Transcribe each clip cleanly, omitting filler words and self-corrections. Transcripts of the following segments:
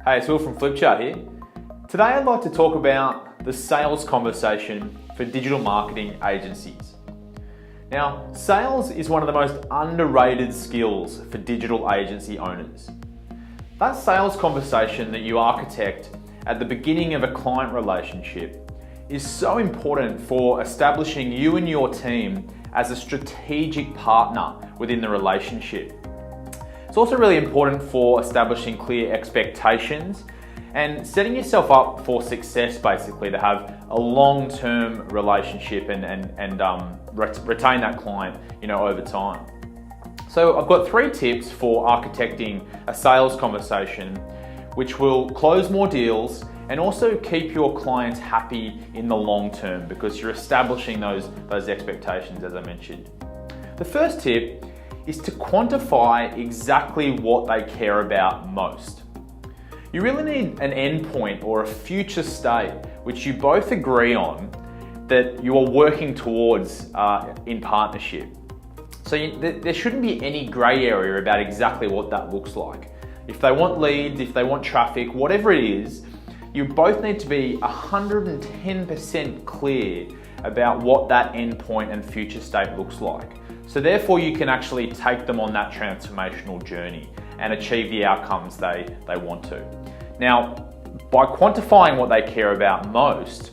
Hey, it's Will from Flipchart here. Today I'd like to talk about the sales conversation for digital marketing agencies. Now, sales is one of the most underrated skills for digital agency owners. That sales conversation that you architect at the beginning of a client relationship is so important for establishing you and your team as a strategic partner within the relationship. It's also really important for establishing clear expectations and setting yourself up for success, basically, to have a long-term relationship and retain that client, over time. So I've got 3 tips for architecting a sales conversation which will close more deals and also keep your clients happy in the long term because you're establishing those expectations, as I mentioned. The first tip is to quantify exactly what they care about most. You really need an endpoint or a future state which you both agree on that you are working towards in partnership. So there shouldn't be any grey area about exactly what that looks like. If they want leads, if they want traffic, whatever it is, you both need to be 110% clear about what that endpoint and future state looks like. So therefore you can actually take them on that transformational journey and achieve the outcomes they want to. Now, by quantifying what they care about most,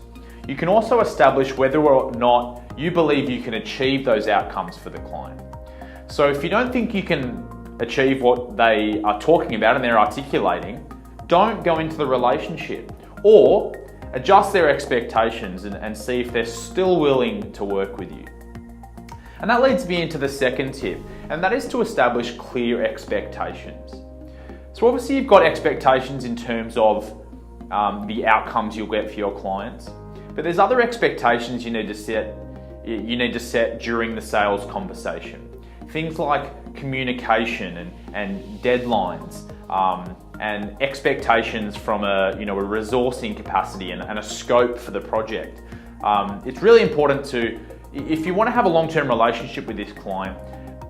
you can also establish whether or not you believe you can achieve those outcomes for the client. So if you don't think you can achieve what they are talking about and they're articulating, don't go into the relationship, or adjust their expectations and see if they're still willing to work with you. And that leads me into the second tip, and that is to establish clear expectations. So obviously you've got expectations in terms of the outcomes you'll get for your clients, but there's other expectations you need to set during the sales conversation. Things like communication and deadlines, and expectations from a resourcing capacity and a scope for the project. It's really important to, if you want to have a long-term relationship with this client,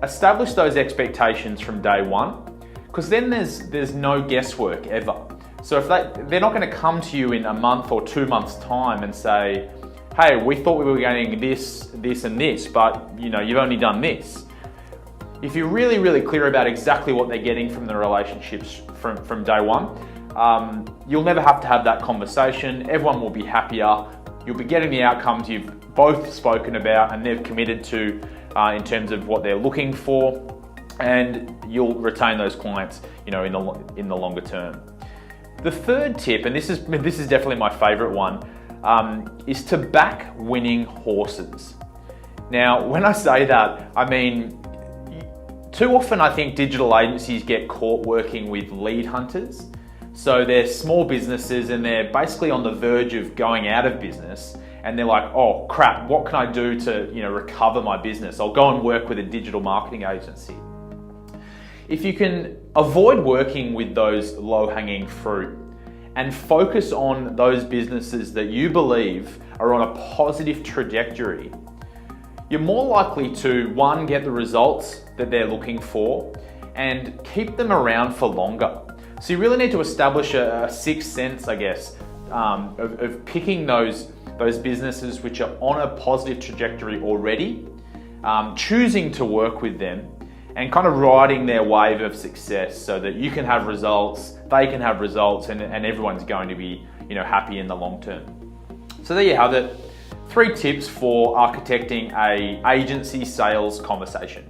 establish those expectations from day one, because then there's no guesswork ever. So if they're not going to come to you in a month or 2 months' time and say, hey, we thought we were getting this, and this, but you've only done this. If you're really, really clear about exactly what they're getting from the relationships from day one, you'll never have to have that conversation. Everyone will be happier. You'll be getting the outcomes you've both spoken about and they've committed to in terms of what they're looking for, and you'll retain those clients, in the longer term. The third tip, and this is definitely my favorite one, is to back winning horses. Now, when I say that, I mean, too often I think digital agencies get caught working with lead hunters. So they're small businesses and they're basically on the verge of going out of business, and they're like, oh crap, what can I do to recover my business? I'll go and work with a digital marketing agency. If you can avoid working with those low-hanging fruit and focus on those businesses that you believe are on a positive trajectory, you're more likely to, 1, get the results that they're looking for and keep them around for longer. So you really need to establish a sixth sense, I guess, of picking those businesses which are on a positive trajectory already, choosing to work with them, and kind of riding their wave of success so that you can have results, they can have results, and everyone's going to be happy in the long term. So there you have it. 3 tips for architecting an agency sales conversation.